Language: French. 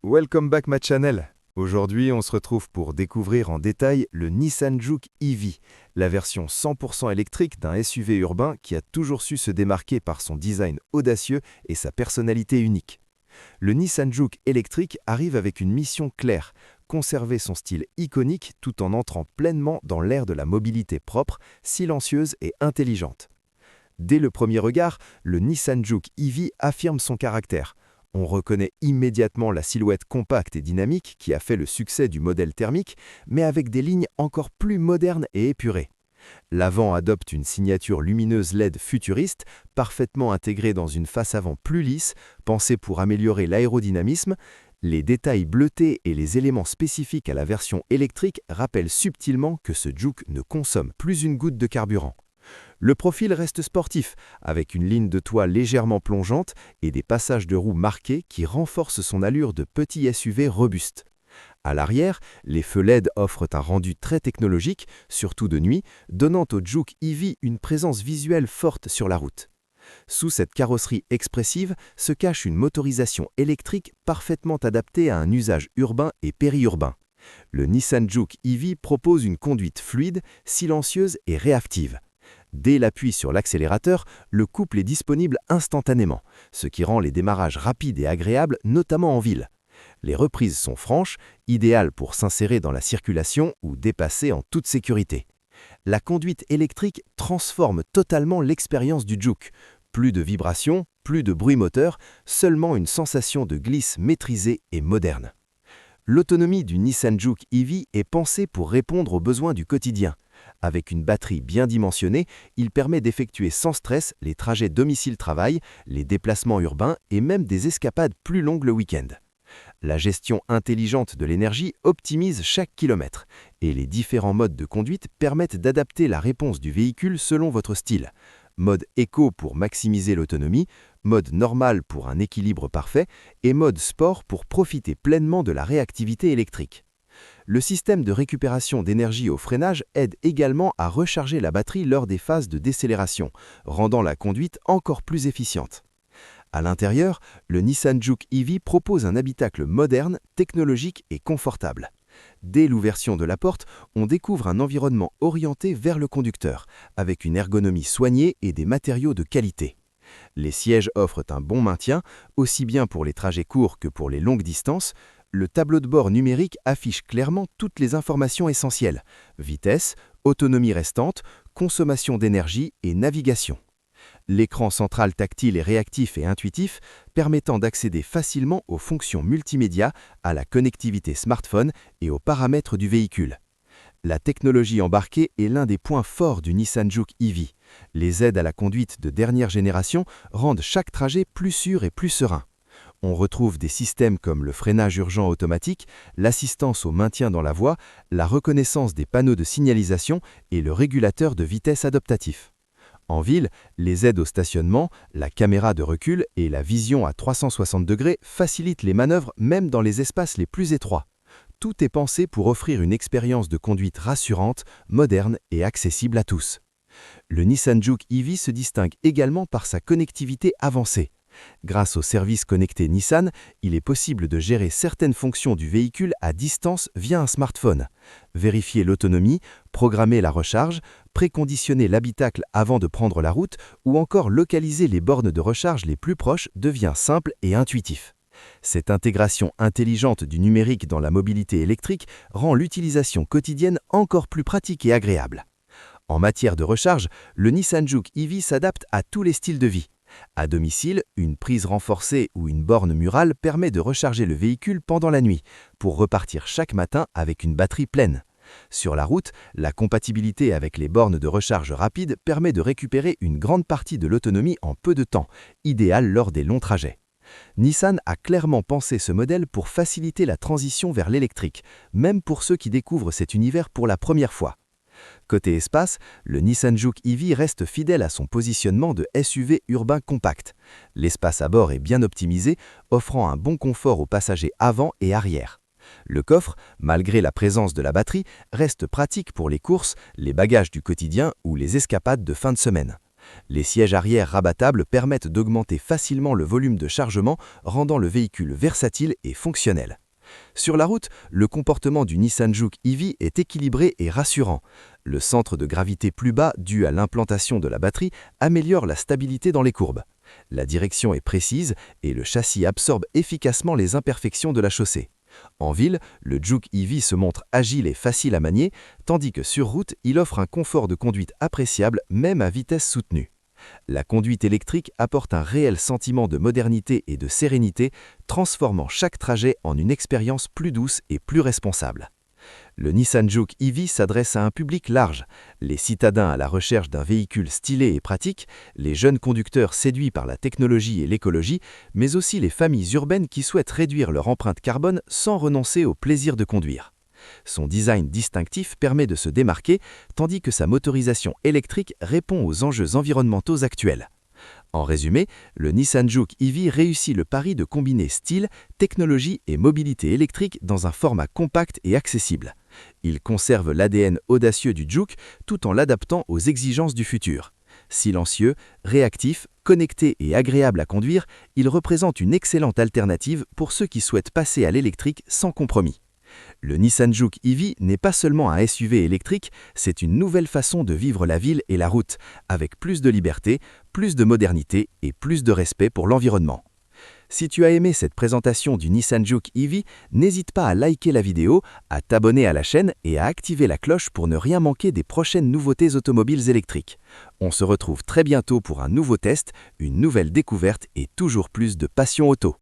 Welcome back my channel. Aujourd'hui, on se retrouve pour découvrir en détail le Nissan Juke EV, la version 100% électrique d'un SUV urbain qui a toujours su se démarquer par son design audacieux et sa personnalité unique. Le Nissan Juke électrique arrive avec une mission claire, conserver son style iconique tout en entrant pleinement dans l'ère de la mobilité propre, silencieuse et intelligente. Dès le premier regard, le Nissan Juke EV affirme son caractère. On reconnaît immédiatement la silhouette compacte et dynamique qui a fait le succès du modèle thermique, mais avec des lignes encore plus modernes et épurées. L'avant adopte une signature lumineuse LED futuriste, parfaitement intégrée dans une face avant plus lisse, pensée pour améliorer l'aérodynamisme. Les détails bleutés et les éléments spécifiques à la version électrique rappellent subtilement que ce Juke ne consomme plus une goutte de carburant. Le profil reste sportif, avec une ligne de toit légèrement plongeante et des passages de roues marqués qui renforcent son allure de petit SUV robuste. À l'arrière, les feux LED offrent un rendu très technologique, surtout de nuit, donnant au Juke EV une présence visuelle forte sur la route. Sous cette carrosserie expressive se cache une motorisation électrique parfaitement adaptée à un usage urbain et périurbain. Le Nissan Juke EV propose une conduite fluide, silencieuse et réactive. Dès l'appui sur l'accélérateur, le couple est disponible instantanément, ce qui rend les démarrages rapides et agréables, notamment en ville. Les reprises sont franches, idéales pour s'insérer dans la circulation ou dépasser en toute sécurité. La conduite électrique transforme totalement l'expérience du Juke. Plus de vibrations, plus de bruit moteur, seulement une sensation de glisse maîtrisée et moderne. L'autonomie du Nissan Juke EV est pensée pour répondre aux besoins du quotidien. Avec une batterie bien dimensionnée, il permet d'effectuer sans stress les trajets domicile-travail, les déplacements urbains et même des escapades plus longues le week-end. La gestion intelligente de l'énergie optimise chaque kilomètre et les différents modes de conduite permettent d'adapter la réponse du véhicule selon votre style. Mode éco pour maximiser l'autonomie, mode normal pour un équilibre parfait et mode sport pour profiter pleinement de la réactivité électrique. Le système de récupération d'énergie au freinage aide également à recharger la batterie lors des phases de décélération, rendant la conduite encore plus efficiente. À l'intérieur, le Nissan Juke EV propose un habitacle moderne, technologique et confortable. Dès l'ouverture de la porte, on découvre un environnement orienté vers le conducteur, avec une ergonomie soignée et des matériaux de qualité. Les sièges offrent un bon maintien, aussi bien pour les trajets courts que pour les longues distances. Le tableau de bord numérique affiche clairement toutes les informations essentielles: vitesse, autonomie restante, consommation d'énergie et navigation. L'écran central tactile est réactif et intuitif, permettant d'accéder facilement aux fonctions multimédia, à la connectivité smartphone et aux paramètres du véhicule. La technologie embarquée est l'un des points forts du Nissan Juke EV. Les aides à la conduite de dernière génération rendent chaque trajet plus sûr et plus serein. On retrouve des systèmes comme le freinage urgent automatique, l'assistance au maintien dans la voie, la reconnaissance des panneaux de signalisation et le régulateur de vitesse adaptatif. En ville, les aides au stationnement, la caméra de recul et la vision à 360 degrés facilitent les manœuvres même dans les espaces les plus étroits. Tout est pensé pour offrir une expérience de conduite rassurante, moderne et accessible à tous. Le Nissan Juke EV se distingue également par sa connectivité avancée. Grâce au service connecté Nissan, il est possible de gérer certaines fonctions du véhicule à distance via un smartphone. Vérifier l'autonomie, programmer la recharge, préconditionner l'habitacle avant de prendre la route ou encore localiser les bornes de recharge les plus proches devient simple et intuitif. Cette intégration intelligente du numérique dans la mobilité électrique rend l'utilisation quotidienne encore plus pratique et agréable. En matière de recharge, le Nissan Juke EV s'adapte à tous les styles de vie. À domicile, une prise renforcée ou une borne murale permet de recharger le véhicule pendant la nuit, pour repartir chaque matin avec une batterie pleine. Sur la route, la compatibilité avec les bornes de recharge rapide permet de récupérer une grande partie de l'autonomie en peu de temps, idéal lors des longs trajets. Nissan a clairement pensé ce modèle pour faciliter la transition vers l'électrique, même pour ceux qui découvrent cet univers pour la première fois. Côté espace, le Nissan Juke EV reste fidèle à son positionnement de SUV urbain compact. L'espace à bord est bien optimisé, offrant un bon confort aux passagers avant et arrière. Le coffre, malgré la présence de la batterie, reste pratique pour les courses, les bagages du quotidien ou les escapades de fin de semaine. Les sièges arrière rabattables permettent d'augmenter facilement le volume de chargement, rendant le véhicule versatile et fonctionnel. Sur la route, le comportement du Nissan Juke EV est équilibré et rassurant. Le centre de gravité plus bas, dû à l'implantation de la batterie, améliore la stabilité dans les courbes. La direction est précise et le châssis absorbe efficacement les imperfections de la chaussée. En ville, le Juke EV se montre agile et facile à manier, tandis que sur route, il offre un confort de conduite appréciable même à vitesse soutenue. La conduite électrique apporte un réel sentiment de modernité et de sérénité, transformant chaque trajet en une expérience plus douce et plus responsable. Le Nissan Juke EV s'adresse à un public large, les citadins à la recherche d'un véhicule stylé et pratique, les jeunes conducteurs séduits par la technologie et l'écologie, mais aussi les familles urbaines qui souhaitent réduire leur empreinte carbone sans renoncer au plaisir de conduire. Son design distinctif permet de se démarquer, tandis que sa motorisation électrique répond aux enjeux environnementaux actuels. En résumé, le Nissan Juke EV réussit le pari de combiner style, technologie et mobilité électrique dans un format compact et accessible. Il conserve l'ADN audacieux du Juke tout en l'adaptant aux exigences du futur. Silencieux, réactif, connecté et agréable à conduire, il représente une excellente alternative pour ceux qui souhaitent passer à l'électrique sans compromis. Le Nissan Juke EV n'est pas seulement un SUV électrique, c'est une nouvelle façon de vivre la ville et la route, avec plus de liberté, plus de modernité et plus de respect pour l'environnement. Si tu as aimé cette présentation du Nissan Juke EV, n'hésite pas à liker la vidéo, à t'abonner à la chaîne et à activer la cloche pour ne rien manquer des prochaines nouveautés automobiles électriques. On se retrouve très bientôt pour un nouveau test, une nouvelle découverte et toujours plus de passion auto.